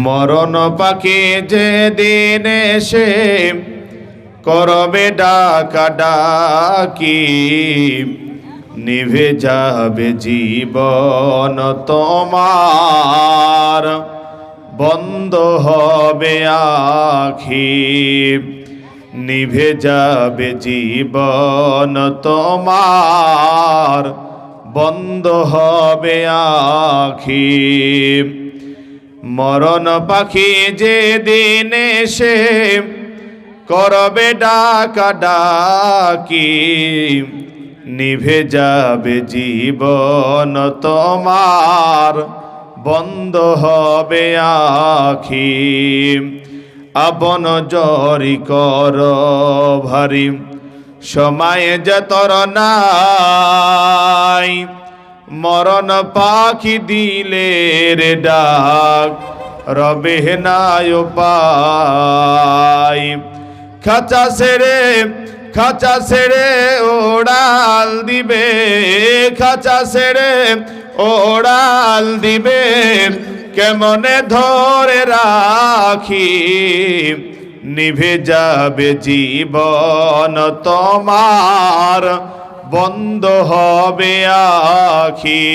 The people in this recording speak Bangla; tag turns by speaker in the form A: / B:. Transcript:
A: মরণ পাখি যেদিন এসে করবে ডাকাডাকি, নিভে যাবে জীবন তোমার, বন্ধ হবে আখি। নিভে যাবে জীবন তোমার, বন্ধ হবে আখি। মরণ পাখি যেদিন এসে করবে ডাকাডাকি, নিভে যাবে জীবন তোমার, বন্ধ হবে আখি। আপন জরি কর ভারী, সময় যে তোর নাই, মরণ পাখি দিলে রে ডাক, রবে নাই উপায়। খাঁচা ছেড়ে ওড়াল দিবে, খাঁচা ছেড়ে ওড়াল দিবে, কেমনে ধরে রাখি। নিভে যাবে জীবন তোমার, বন্ধ হবে আখি।